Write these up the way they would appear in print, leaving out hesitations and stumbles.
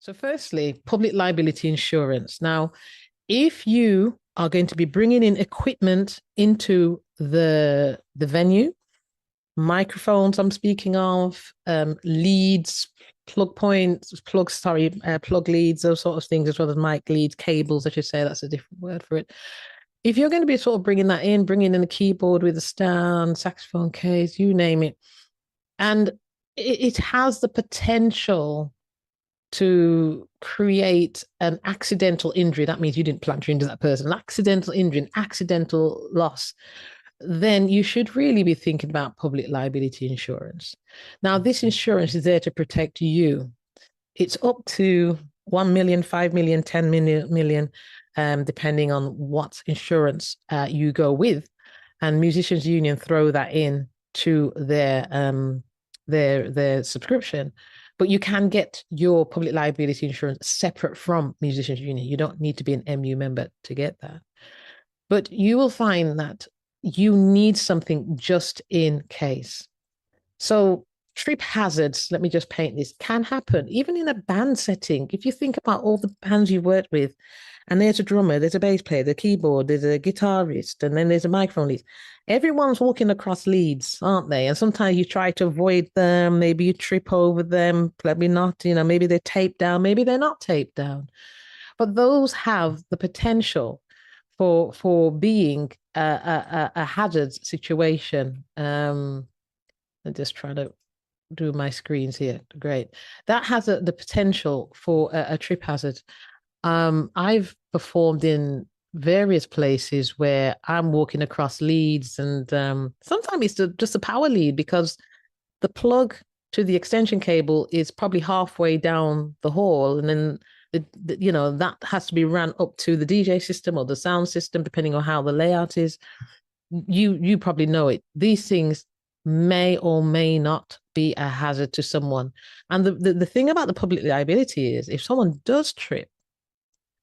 So, firstly, public liability insurance. Now, if you are going to be bringing in equipment into the venue, microphones I'm speaking of, leads, plug points, plug leads, those sort of things, as well as mic leads, cables, I should say, that's a different word for it. If you're going to be sort of bringing in a keyboard with a stand, saxophone case, you name it, and it has the potential to create an accidental injury, that means you didn't plan to injure that person, an accidental injury, an accidental loss, then you should really be thinking about public liability insurance. Now, this insurance is there to protect you. It's up to 1 million, 5 million, 10 million, depending on what insurance you go with. And Musicians Union throw that in to their subscription. But you can get your public liability insurance separate from Musicians Union. You don't need to be an MU member to get that. But you will find that you need something just in case. So trip hazards, let me just paint this, can happen even in a band setting. If you think about all the bands you worked with, and there's a drummer, there's a bass player, the keyboard, there's a guitarist, and then there's a microphone lead. Everyone's walking across leads, aren't they? And sometimes you try to avoid them. Maybe you trip over them. Maybe not. Maybe they're taped down. Maybe they're not taped down. But those have the potential for being a hazard situation. I'm just trying to do my screens here. Great. That has the potential for a trip hazard. I've performed in various places where I'm walking across leads, and sometimes it's just a power lead because the plug to the extension cable is probably halfway down the hall, and then that has to be ran up to the DJ system or the sound system, depending on how the layout is. You probably know it. These things may or may not be a hazard to someone. And the thing about the public liability is if someone does trip,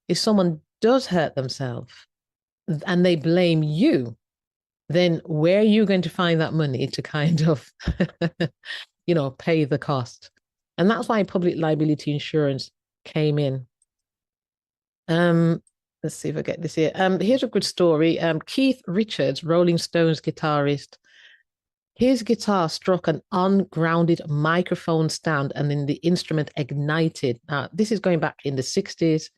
if someone does hurt themselves and they blame you, then where are you going to find that money to kind of, pay the cost? And that's why public liability insurance came in. Let's see if I get this here. Here's a good story. Keith Richards, Rolling Stones guitarist, his guitar struck an ungrounded microphone stand and then the instrument ignited. Now, this is going back in the 60s.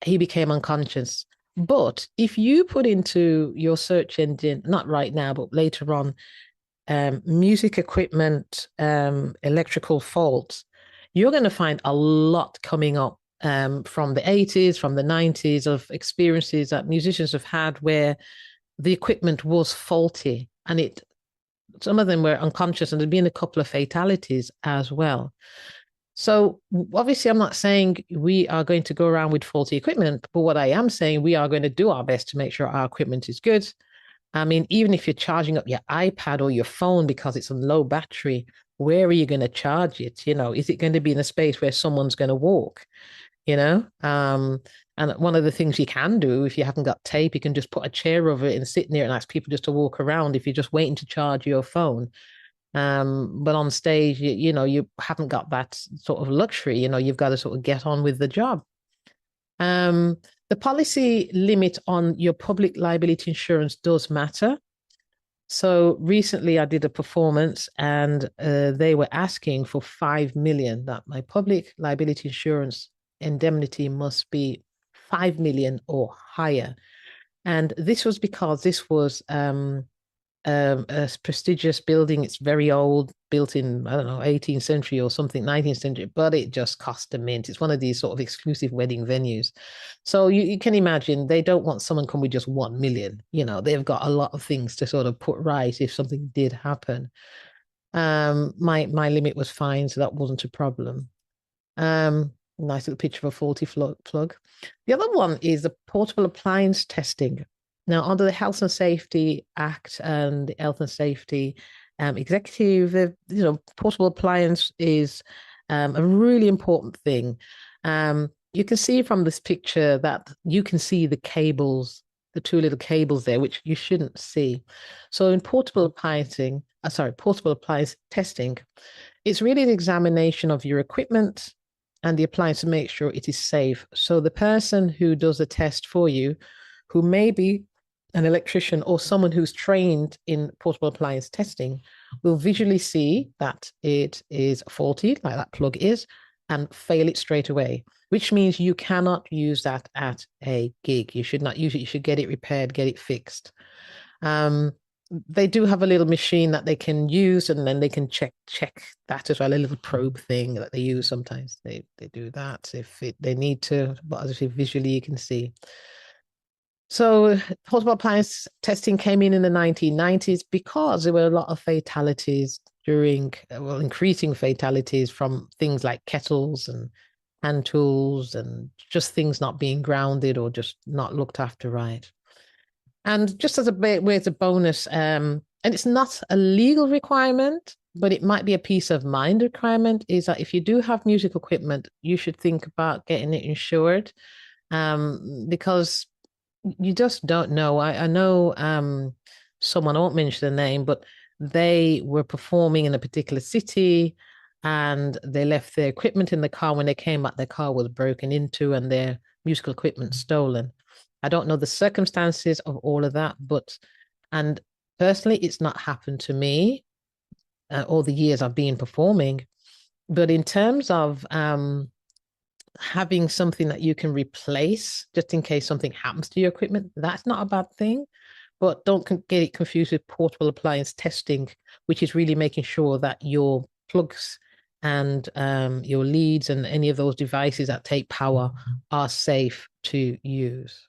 He became unconscious. But if you put into your search engine, not right now, but later on, music equipment, electrical faults, you're going to find a lot coming up from the 80s, from the 90s, of experiences that musicians have had where the equipment was faulty and some of them were unconscious, and there'd been a couple of fatalities as well. So obviously, I'm not saying we are going to go around with faulty equipment, but what I am saying, we are going to do our best to make sure our equipment is good. I mean, even if you're charging up your iPad or your phone because it's on low battery, where are you going to charge it? Is it going to be in a space where someone's going to walk? And one of the things you can do, if you haven't got tape, you can just put a chair over it and sit near it and ask people just to walk around if you're just waiting to charge your phone. But on stage, you haven't got that sort of luxury. You've got to sort of get on with the job. The policy limit on your public liability insurance does matter. So recently I did a performance and they were asking for 5 million, that my public liability insurance indemnity must be 5 million or higher. And this was because this was a prestigious building. It's very old, built in, I don't know, 18th century or something, 19th century, but it just cost a mint. It's one of these sort of exclusive wedding venues. So you can imagine they don't want someone come with just 1 million. They've got a lot of things to sort of put right if something did happen. My limit was fine, so that wasn't a problem. Nice little picture of a faulty plug. The other one is the portable appliance testing. Now, under the Health and Safety Act and the Health and Safety Executive, portable appliance is a really important thing. You can see from this picture that you can see the cables, the two little cables there, which you shouldn't see. So in portable appliance testing, it's really an examination of your equipment, and the appliance to make sure it is safe. So the person who does the test for you, who may be an electrician or someone who's trained in portable appliance testing, will visually see that it is faulty, like that plug is, and fail it straight away, which means you cannot use that at a gig. You should not use it. You should get it repaired, get it fixed. They do have a little machine that they can use, and then they can check that as well. A little probe thing that they use sometimes. They do that if they need to, but obviously visually you can see. So portable appliance testing came in the 1990s because there were a lot of fatalities during, well, increasing fatalities from things like kettles and hand tools and just things not being grounded or just not looked after right. And just as a way as a bonus, and it's not a legal requirement, but it might be a peace of mind requirement, is that if you do have music equipment, you should think about getting it insured, because you just don't know. I know someone, I won't mention the name, but they were performing in a particular city and they left their equipment in the car. When they came back, their car was broken into and their musical equipment stolen. I don't know the circumstances of all of that, and personally, it's not happened to me all the years I've been performing. But in terms of having something that you can replace just in case something happens to your equipment, that's not a bad thing. But don't get it confused with portable appliance testing, which is really making sure that your plugs and your leads and any of those devices that take power are safe to use.